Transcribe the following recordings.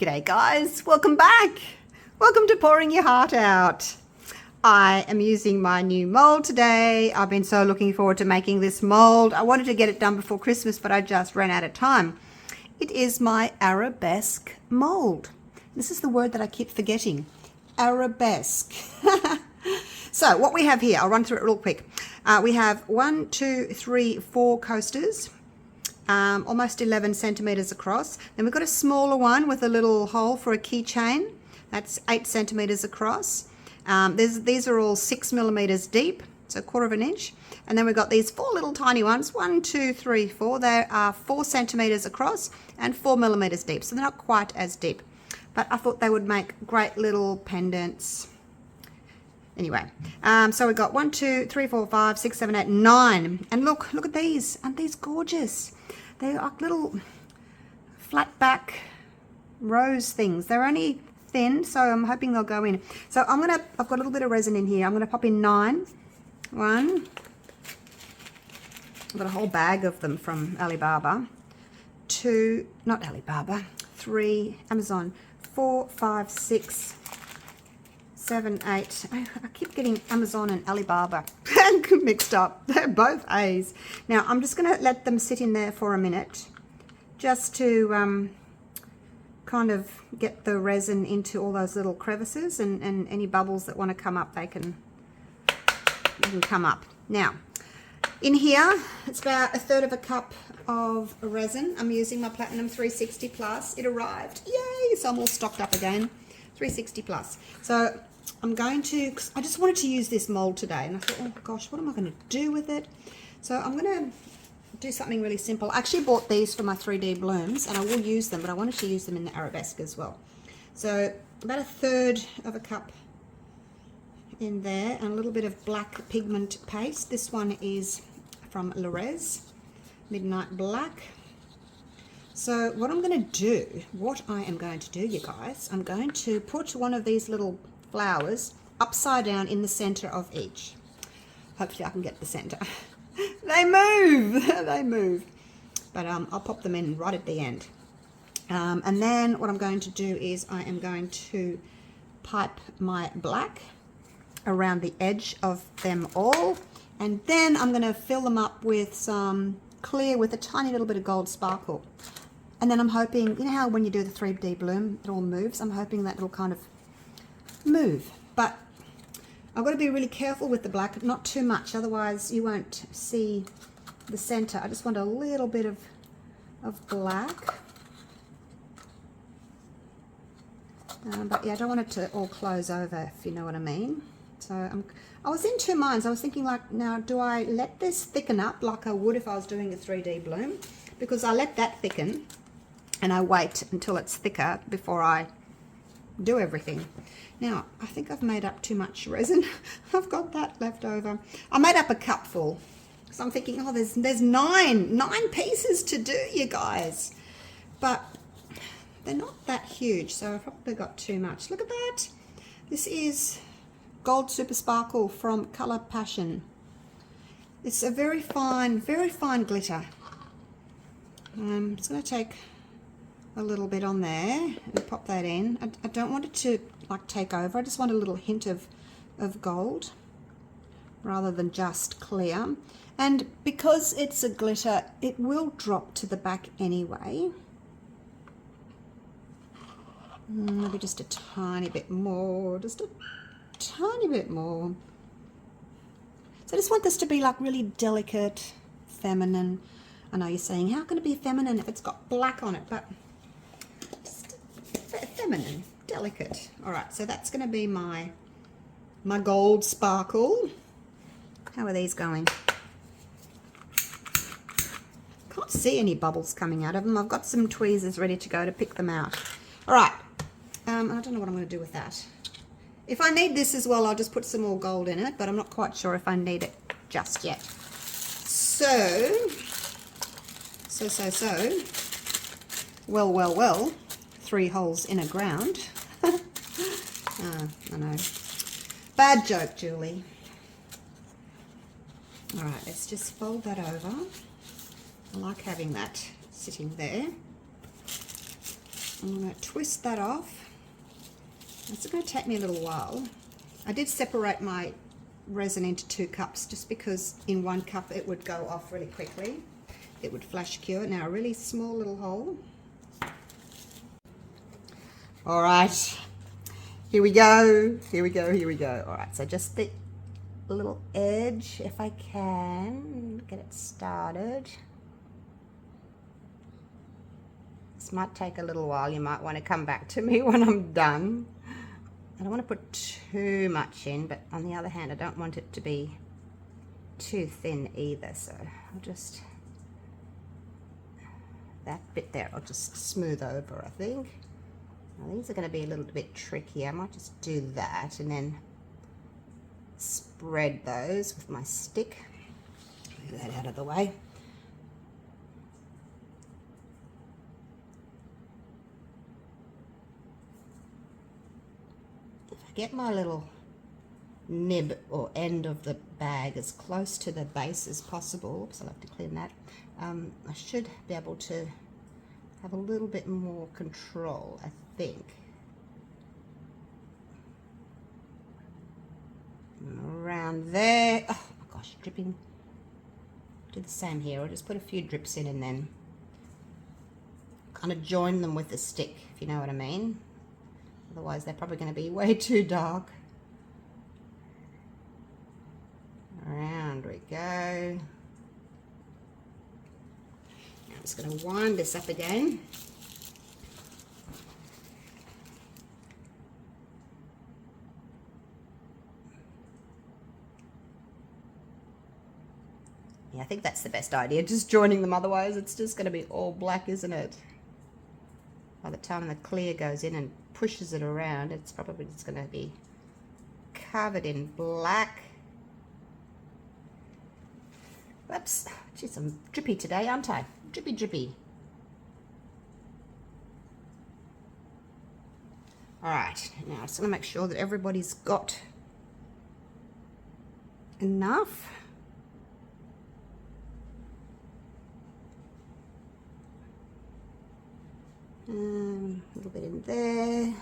G'day guys, welcome back. Welcome to Pouring Your Heart Out. I am using my new mold today. I've been so looking forward to making this mold. I wanted to get it done before Christmas, but I just ran out of time. It is my arabesque mold. This is the word that I keep forgetting. Arabesque. So what we have here, I'll run through it real quick. We have 1, 2, 3, 4 coasters. Almost 11 centimeters across. Then we've got a smaller one with a little hole for a keychain. That's 8 centimeters across. These are all 6 millimeters deep, so 1/4 inch. And then we've got these 4 little tiny ones, 1, 2, 3, 4. They are 4 centimeters across and 4 millimeters deep, so they're not quite as deep. But I thought they would make great little pendants. Anyway, so we've got 1, 2, 3, 4, 5, 6, 7, 8, 9. And look at these. Aren't these gorgeous? They're like little flat back rose things. They're only thin, so I'm hoping they'll go in. So I've got a little bit of resin in here. I'm gonna pop in 9. 1. I've got a whole bag of them from Alibaba. 2, not Alibaba. 3, Amazon. 4, 5, 6, 7, 8. I keep getting Amazon and Alibaba mixed up. They're both A's. Now I'm just going to let them sit in there for a minute, just to kind of get the resin into all those little crevices, and any bubbles that want to come up, they can come up. Now in here, it's about 1/3 cup of resin. I'm using my Platinum 360 Plus. It arrived. Yay! So I'm all stocked up again. 360 Plus. So I'm going to, I just wanted to use this mold today, and I thought, oh gosh, what am I going to do with it? So I'm going to do something really simple. I actually bought these for my 3D blooms, and I will use them, but I wanted to use them in the arabesque as well. So about 1/3 cup in there, and a little bit of black pigment paste. This one is from Resin, Midnight Black. So what I am going to do, you guys, I'm going to put one of these little flowers upside down in the center of each. Hopefully I can get the center. They move. They move. But I'll pop them in right at the end. And then what I'm going to do is I am going to pipe my black around the edge of them all. And then I'm going to fill them up with some clear with a tiny little bit of gold sparkle. And then I'm hoping, you know how when you do the 3D bloom, it all moves? I'm hoping that it'll kind of move. But I've got to be really careful with the black, not too much, otherwise you won't see the center. I just want a little bit of black. But yeah, I don't want it to all close over, if you know what I mean. So I was in two minds. I was thinking, like, now do I let this thicken up like I would if I was doing a 3D bloom? Because I let that thicken and I wait until it's thicker before I do everything. Now I think I've made up too much resin. I've got that left over. I made up a cupful, so I'm thinking, oh, there's nine pieces to do, you guys, but they're not that huge, so I've probably got too much. Look at that. This is Gold Super Sparkle from Color Passion. It's a very fine glitter. I'm just going to take a little bit on there and pop that in. I don't want it to like take over. I just want a little hint of gold rather than just clear. And because it's a glitter, it will drop to the back anyway. Maybe just a tiny bit more, just a tiny bit more. So I just want this to be like really delicate, feminine. I know you're saying, how can it be feminine if it's got black on it? But just feminine, delicate. All right, so that's going to be my gold sparkle. How are these going? Can't see any bubbles coming out of them. I've got some tweezers ready to go to pick them out. All right, I don't know what I'm going to do with that. If I need this as well, I'll just put some more gold in it, but I'm not quite sure if I need it just yet. So. Well, 3 holes in a ground. I know. Bad joke, Julie. All right, let's just fold that over. I like having that sitting there. I'm going to twist that off. It's going to take me a little while. I did separate my resin into 2 cups just because in 1 cup it would go off really quickly. It would flash cure. Now a really small little hole. All right, here we go, here we go, here we go. All right, so just the little edge, if I can get it started. This might take a little while. You might want to come back to me when I'm done. I don't want to put too much in, but on the other hand, I don't want it to be too thin either. So I'll just, that bit there, I'll just smooth over, I think. Now, these are going to be a little bit tricky. I might just do that and then spread those with my stick. Move that out of the way. If I get my little nib or end of the bag as close to the base as possible, oops, I'll have to clean that, I should be able to have a little bit more control, I think. And around there, oh my gosh, dripping. Do the same here. I'll just put a few drips in and then kind of join them with the stick, if you know what I mean. Otherwise they're probably going to be way too dark. Around we go. Now I'm just going to wind this up again. Yeah, I think that's the best idea, just joining them, otherwise it's just going to be all black, isn't it? By the time the clear goes in and pushes it around, it's probably just going to be covered in black. Whoops, geez, I'm drippy today, aren't I? Drippy, drippy. All right, now I just want to make sure that everybody's got enough. A little bit in there,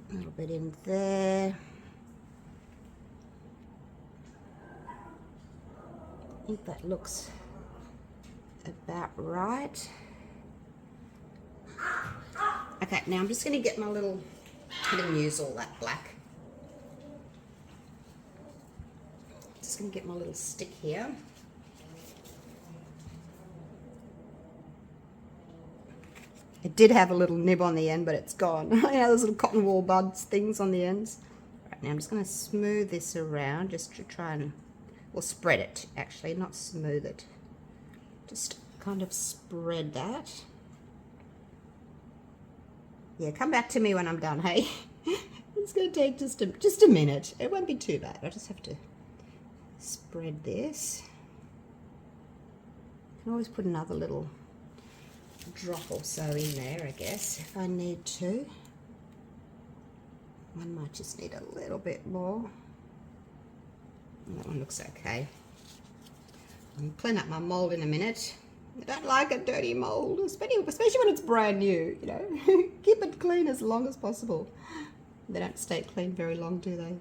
a little bit in there. I think that looks about right. Okay, now I'm just going to get my little, I didn't use all that black. Just going to get my little stick here. It did have a little nib on the end, but it's gone. You know, those little cotton wool buds things on the ends. Right, now I'm just going to smooth this around just to try and, well, spread it actually, not smooth it. Just kind of spread that. Yeah, come back to me when I'm done, hey? It's going to take just a minute. It won't be too bad. I just have to spread this. I can always put another little drop or so in there, I guess, if I need to. One might just need a little bit more. That one looks okay. I'll clean up my mold in a minute. I don't like a dirty mold, especially when it's brand new, you know. Keep it clean as long as possible. They don't stay clean very long, do they?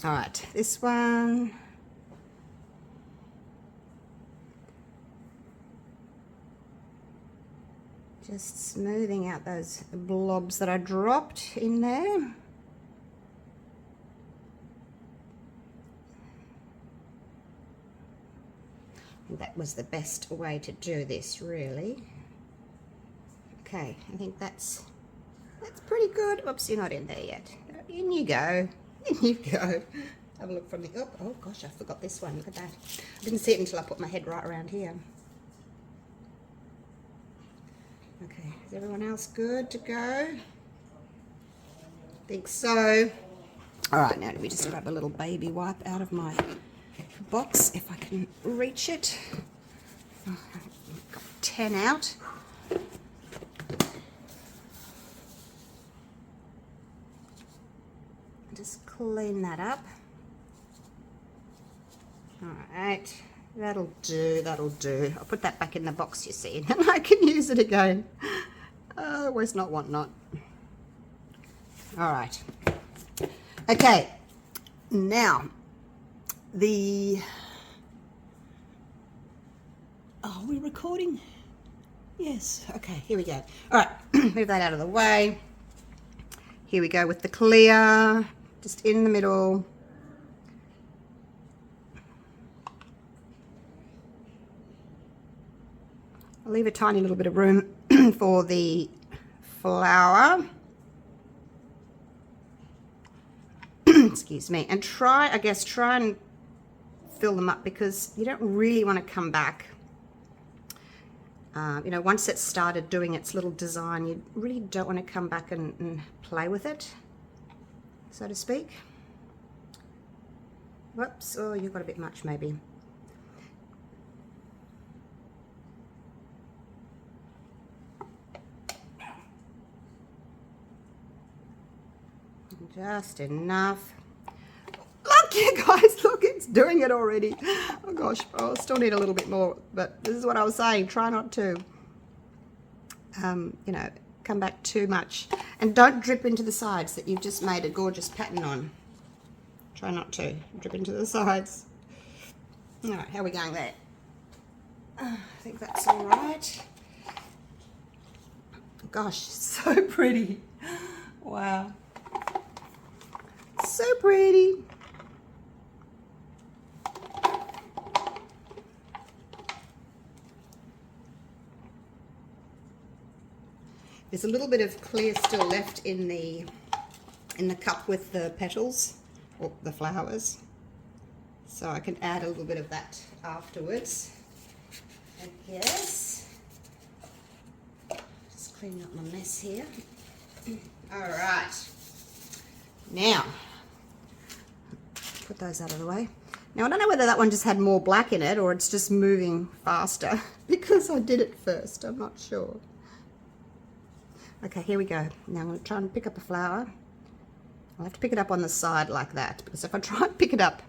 All right, this one. Just smoothing out those blobs that I dropped in there. I think that was the best way to do this, really. Okay, I think that's pretty good. Oops, you're not in there yet. In you go. In you go. Have a look from the, oh gosh, I forgot this one. Look at that. I didn't see it until I put my head right around here. Okay, is everyone else good to go? I think so. All right, now let me just grab a little baby wipe out of my box if I can reach it. Oh, I've got 10 out. Just clean that up. All right, That'll do, that'll do. I'll put that back in the box, you see, and I can use it again. Where's not, want not. All right. Okay, now are we recording? Yes, okay, here we go. All right, move that out of the way. Here we go with the clear, just in the middle. I'll leave a tiny little bit of room for the flower. Excuse me. And try and fill them up, because you don't really want to come back. You know, once it's started doing its little design, you really don't want to come back and play with it, so to speak. Whoops, oh, you've got a bit much maybe. Just enough. Look, you guys, look, it's doing it already. Oh gosh, I still need a little bit more, but this is what I was saying. Try not to, you know, come back too much. And don't drip into the sides that you've just made a gorgeous pattern on. Try not to drip into the sides. All right, how are we going there? I think that's all right. Gosh, so pretty. Wow. So pretty. There's a little bit of clear still left in the cup with the petals or the flowers, so I can add a little bit of that afterwards. I guess. Just cleaning up my mess here. All right. Now, put those out of the way. Now, I don't know whether that one just had more black in it or it's just moving faster because I did it first. I'm not sure. Okay, here we go. Now I'm going to try and pick up a flower. I'll have to pick it up on the side like that, because if I try and pick it up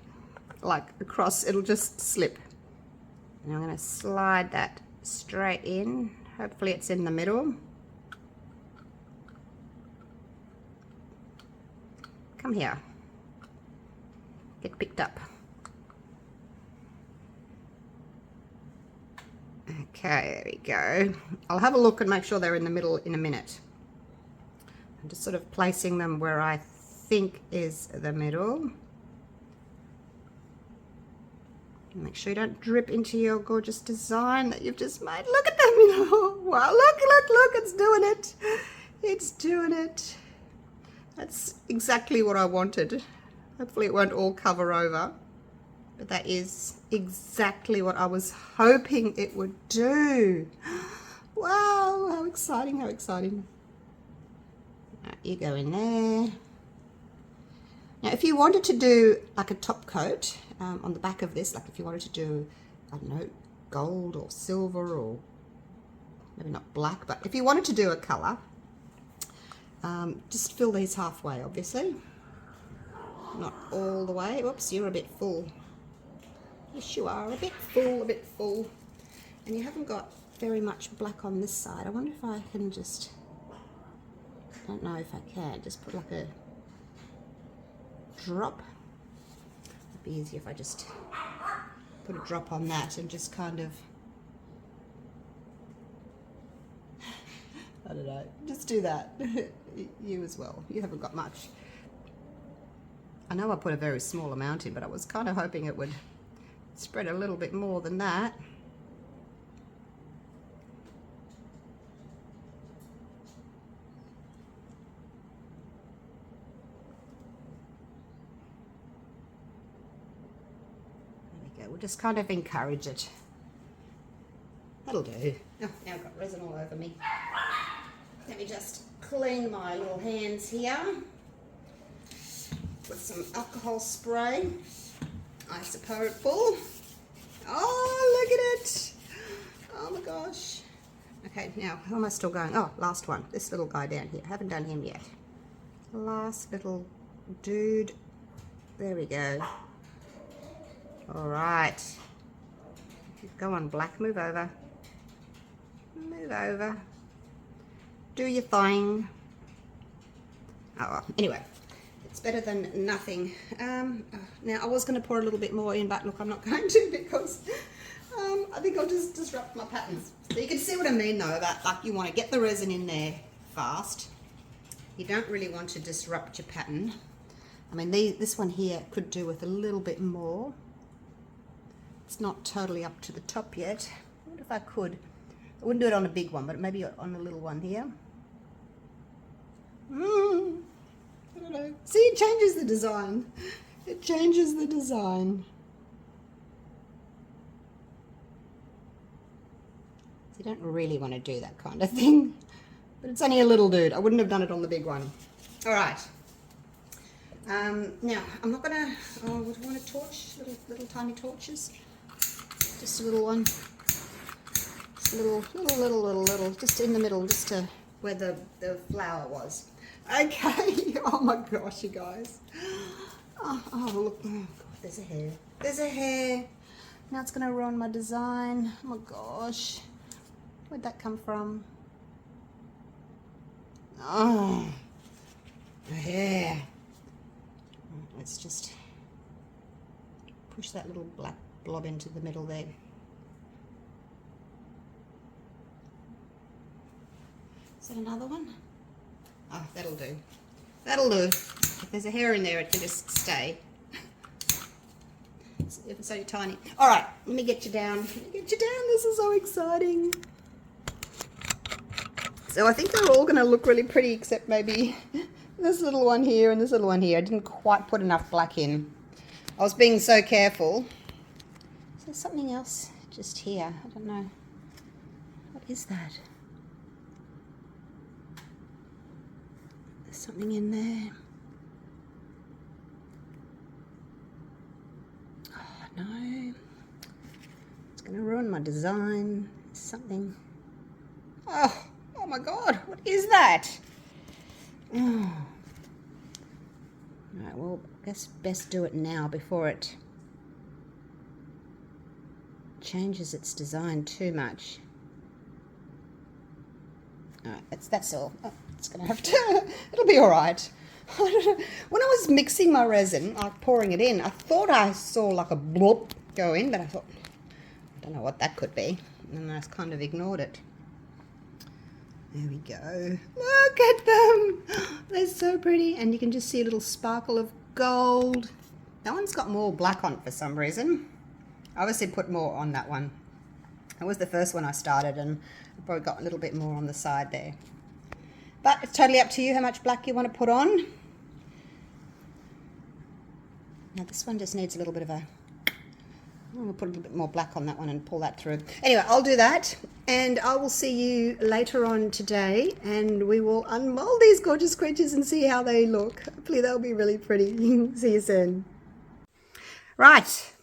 like across, it'll just slip. And I'm going to slide that straight in. Hopefully it's in the middle. Come here. Get picked up. Okay, there we go. I'll have a look and make sure they're in the middle in a minute. I'm just sort of placing them where I think is the middle. Make sure you don't drip into your gorgeous design that you've just made. Look at them. Wow, look, it's doing it. It's doing it. That's exactly what I wanted. Hopefully it won't all cover over, but that is exactly what I was hoping it would do. Wow, how exciting, how exciting. Right, you go in there. Now, if you wanted to do like a top coat on the back of this, like if you wanted to do, I don't know, gold or silver, or maybe not black, but if you wanted to do a color, just fill these halfway, obviously. Not all the way. Whoops, you're a bit full. Yes, you are a bit full. And you haven't got very much black on this side. I wonder if I can just, I don't know if I can, just put like a drop. It'd be easier if I just put a drop on that and just kind of, I don't know, just do that. You as well. You haven't got much. I know I put a very small amount in, but I was kind of hoping it would spread a little bit more than that. There we go. We'll just kind of encourage it. That'll do. Oh, now I've got resin all over me. Let me just clean my little hands here with some alcohol spray, isopropyl. Oh, look at it. Oh my gosh. Okay, now, how am I still going? Oh, last one. This little guy down here. I haven't done him yet. Last little dude. There we go. All right. Go on, black, move over. Move over. Do your thing. Oh, well. Anyway, it's better than nothing. Now, I was going to pour a little bit more in, but look, I'm not going to because I think I'll just disrupt my patterns. So you can see what I mean, though, about like you want to get the resin in there fast. You don't really want to disrupt your pattern. I mean, this one here could do with a little bit more. It's not totally up to the top yet. I wonder if I could. I wouldn't do it on a big one, but maybe on a little one here. I don't know. See, it changes the design. It changes the design. So you don't really want to do that kind of thing. But it's only a little dude. I wouldn't have done it on the big one. All right. Now, I'm not going to... Oh, would you want a torch? Little tiny torches? Just a little one. Just a little. Just in the middle, just to where the flower was. Okay. Oh my gosh, you guys. Oh look. Oh, God, there's a hair. There's a hair. Now it's going to ruin my design. Oh my gosh. Where'd that come from? Oh. The hair. Let's just push that little black blob into the middle there. Is that another one? Oh, that'll do. That'll do. If there's a hair in there, it can just stay. It's so tiny. All right, let me get you down. Let me get you down. This is so exciting. So I think they're all going to look really pretty, except maybe this little one here and this little one here. I didn't quite put enough black in. I was being so careful. Is there something else just here? I don't know. What is that? There's something in there. Oh, no. It's going to ruin my design. There's something. Oh my God. What is that? Oh. Alright, well, I guess best do it now before it changes its design too much. Alright, that's all. Oh, it's gonna have to, it'll be alright. When I was mixing my resin, like pouring it in, I thought I saw like a bloop go in, but I thought, I don't know what that could be. And then I just kind of ignored it. There we go. Look at them. They're so pretty. And you can just see a little sparkle of gold. That one's got more black on it for some reason. I obviously put more on that one. That was the first one I started, and I probably got a little bit more on the side there. But it's totally up to you how much black you want to put on. Now this one just needs a little bit of a... I'm going to put a little bit more black on that one and pull that through. Anyway, I'll do that, and I will see you later on today, and we will unmold these gorgeous creatures and see how they look. Hopefully they'll be really pretty. See you soon. Right,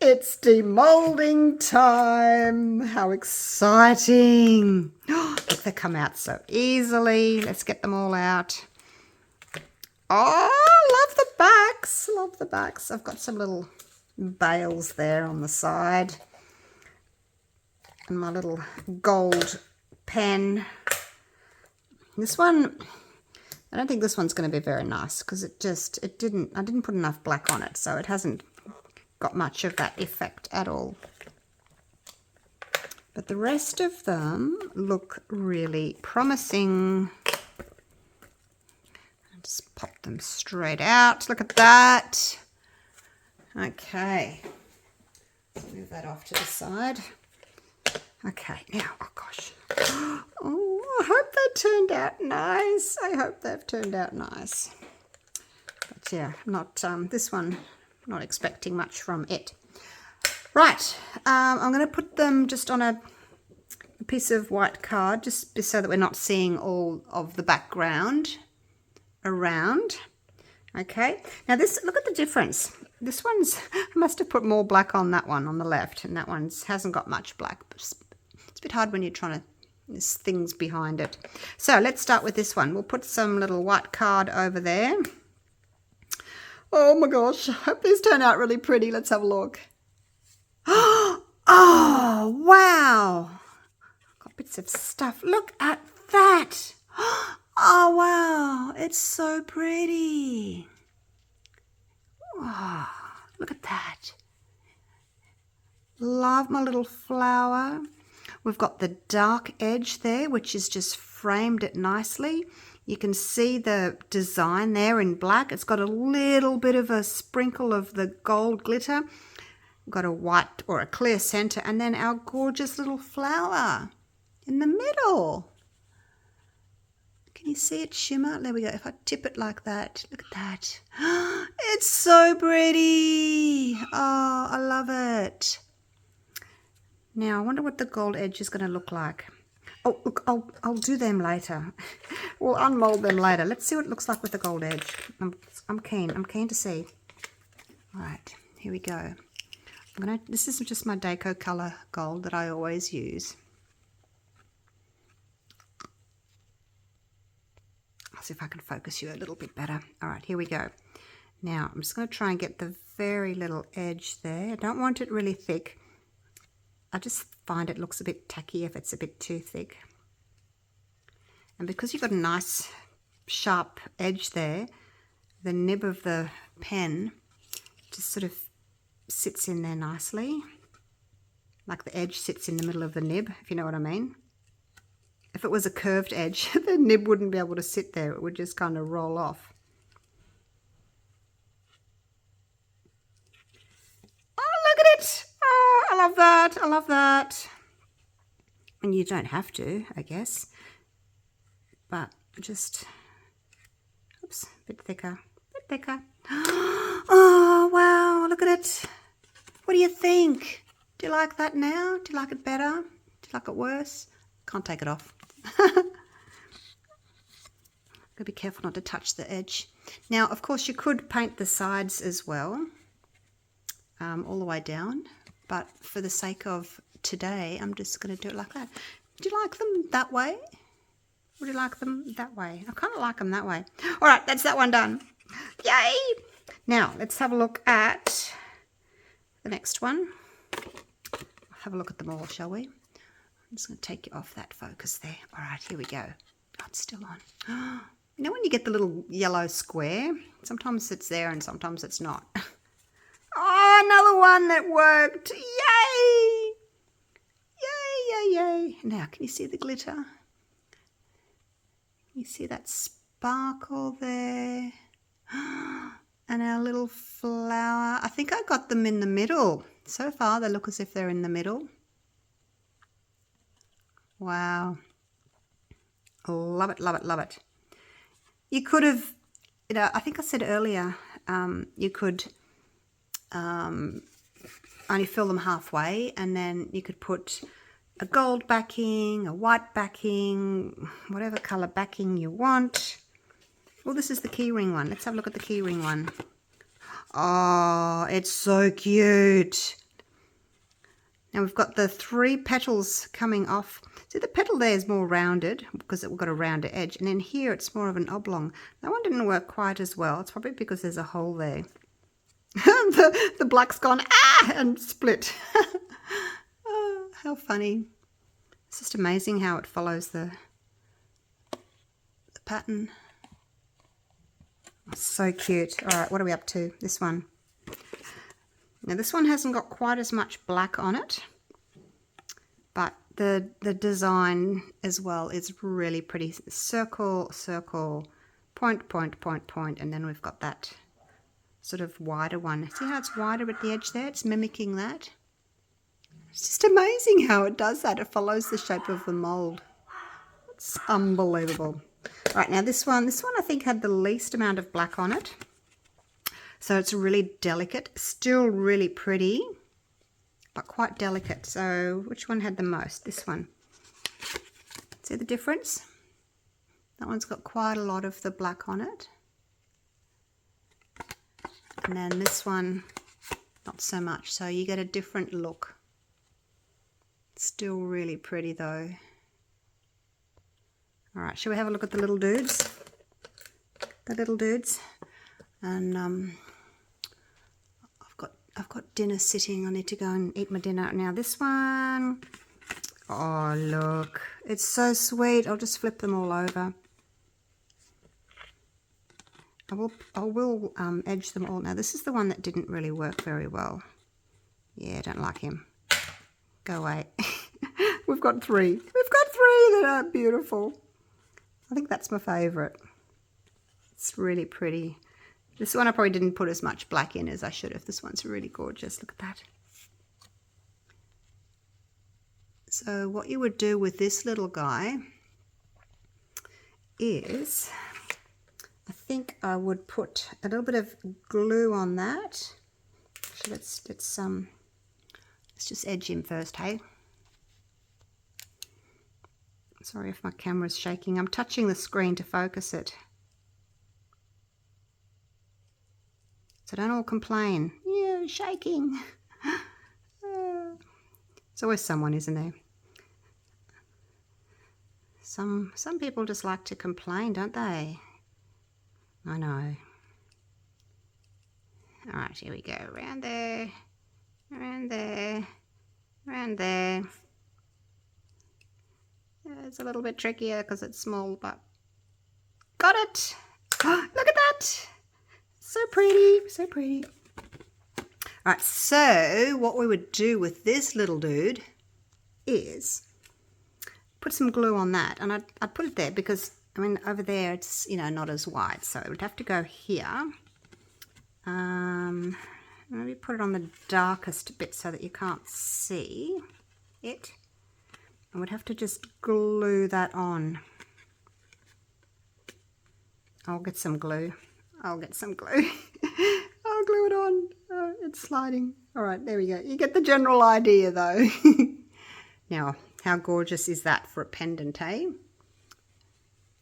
it's demolding time. How exciting. Look, they come out so easily. Let's get them all out. Oh, love the backs. Love the backs. I've got some little bales there on the side, and my little gold pen. This one, I don't think this one's going to be very nice because I didn't put enough black on it, so it hasn't got much of that effect at all. But the rest of them look really promising. I'll just pop them straight out. Look at that. Okay, let's move that off to the side. Okay, now, oh gosh. Oh, I hope they turned out nice. I hope they've turned out nice. But yeah, not this one, not expecting much from it. Right, I'm going to put them just on a piece of white card, just so that we're not seeing all of the background around. Okay, now this, look at the difference. This one's, I must have put more black on that one on the left, and that one hasn't got much black. But it's a bit hard when you're trying to, there's things behind it. So let's start with this one. We'll put some little white card over there. Oh my gosh, I hope these turn out really pretty. Let's have a look. Oh, wow. Got bits of stuff. Look at that. Oh, wow. It's so pretty. Oh, look at that. Love my little flower. We've got the dark edge there, which is just framed it nicely. You can see the design there in black. It's got a little bit of a sprinkle of the gold glitter. We've got a white or a clear center, and then our gorgeous little flower in the middle. Can you see it shimmer? There we go. If I tip it like that, look at that. It's so pretty. Oh, I love it. Now, I wonder what the gold edge is going to look like. Oh, look, I'll do them later. We'll unmold them later. Let's see what it looks like with the gold edge. I'm keen to see. All right, here we go. This is just my Deco Color Gold that I always use. I'll see if I can focus you a little bit better. All right, here we go. Now, I'm just going to try and get the very little edge there. I don't want it really thick. I just find it looks a bit tacky if it's a bit too thick. And because you've got a nice sharp edge there, the nib of the pen just sort of sits in there nicely. Like the edge sits in the middle of the nib, if you know what I mean. If it was a curved edge, the nib wouldn't be able to sit there. It would just kind of roll off. Oh, look at it! Oh, I love that. I love that. And you don't have to, I guess. But just, oops, a bit thicker, Oh, wow, look at it. What do you think? Do you like that now? Do you like it better? Do you like it worse? Can't take it off. Gotta be careful not to touch the edge. Now, of course, you could paint the sides as well, all the way down. But for the sake of today, I'm just going to do it like that. Do you like them that way? Would you like them that way? I kind of like them that way. All right, that's that one done. Yay! Now, let's have a look at the next one. Have a look at them all, shall we? I'm just going to take you off that focus there. All right, here we go. Oh, it's still on. You know when you get the little yellow square? Sometimes it's there and sometimes it's not. Oh, another one that worked. Yay! Yay, yay, yay. Now, can you see the glitter? You see that sparkle there? And our little flower. I think I got them in the middle. So far, they look as if they're in the middle. Wow. Love it, love it, love it. You could have, you know, I think I said earlier, you could only fill them halfway, and then you could put a gold backing, a white backing, whatever color backing you want. Well, this is the keyring one. Let's have a look at the keyring one. Oh, it's so cute. Now we've got the 3 petals coming off. See, the petal there is more rounded because we've got a rounder edge. And then here it's more of an oblong. That one didn't work quite as well. It's probably because there's a hole there. the black's gone, and split. Oh, how funny. It's just amazing how it follows the pattern. Oh, so cute. All right, what are we up to? This one. Now this one hasn't got quite as much black on it, but the design as well is really pretty. Circle, circle, point, point, point, point, and then we've got that sort of wider one. See how it's wider at the edge there? It's mimicking that. It's just amazing how it does that. It follows the shape of the mold. It's unbelievable. All right, now this one I think had the least amount of black on it. So it's really delicate, still really pretty, but quite delicate. So which one had the most? This one. See the difference? That one's got quite a lot of the black on it. And then this one, not so much. So you get a different look. Still really pretty though. All right, shall we have a look at the little dudes? The little dudes. And I've got dinner sitting. I need to go and eat my dinner. Now this one, oh look, it's so sweet. I'll just flip them all over. I will edge them all. Now this is the one that didn't really work very well. Yeah, I don't like him. Go away. We've got three. We've got three that are beautiful. I think that's my favourite. It's really pretty. This one I probably didn't put as much black in as I should have. This one's really gorgeous. Look at that. So what you would do with this little guy is, I think I would put a little bit of glue on that. So let's just edge him first, hey? Sorry if my camera's shaking. I'm touching the screen to focus it. So don't all complain. Yeah, shaking. There's always someone, isn't there? Some people just like to complain, don't they? I know. All right, here we go. Around there, around there, around there. It's a little bit trickier because it's small, but got it. Oh, look at that. So pretty, so pretty. All right, so what we would do with this little dude is put some glue on that, and I'd put it there because, I mean, over there it's, you know, not as wide, so it would have to go here. Maybe put it on the darkest bit so that you can't see it. I would have to just glue that on. I'll get some glue. I'll get some glue. I'll glue it on. Oh, it's sliding. All right, there we go. You get the general idea though. Now, how gorgeous is that for a pendant, eh?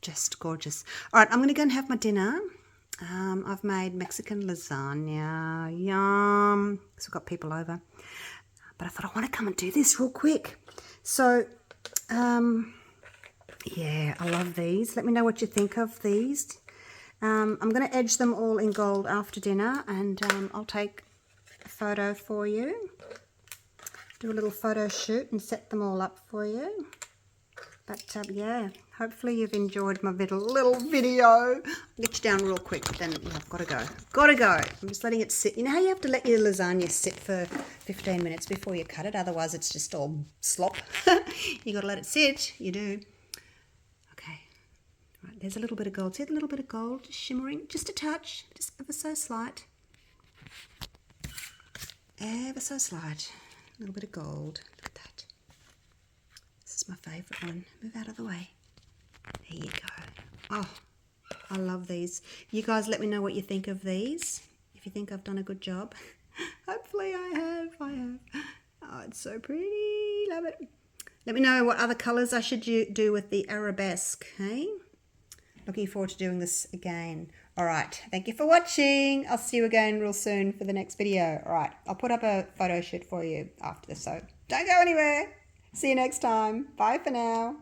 Just gorgeous. All right, I'm going to go and have my dinner. I've made Mexican lasagna. Yum. So I've got people over. But I thought I want to come and do this real quick. So, yeah, I love these. Let me know what you think of these. I'm going to edge them all in gold after dinner, and I'll take a photo for you. Do a little photo shoot and set them all up for you. But yeah, hopefully you've enjoyed my little video. I'll get you down real quick, but then I've got to go. Got to go. I'm just letting it sit. You know how you have to let your lasagna sit for 15 minutes before you cut it? Otherwise it's just all slop. You got to let it sit. You do. Okay. Right, there's a little bit of gold. See a little bit of gold just shimmering? Just a touch. Just ever so slight. Ever so slight. A little bit of gold. Look at that. This is my favourite one. Move out of the way. There you go. Oh, I love these. You guys let me know what you think of these. If you think I've done a good job. Hopefully I have. Oh, it's so pretty. Love it. Let me know what other colours I should do with the arabesque. Hey? Looking forward to doing this again. All right. Thank you for watching. I'll see you again real soon for the next video. All right. I'll put up a photo shoot for you after this. So don't go anywhere. See you next time. Bye for now.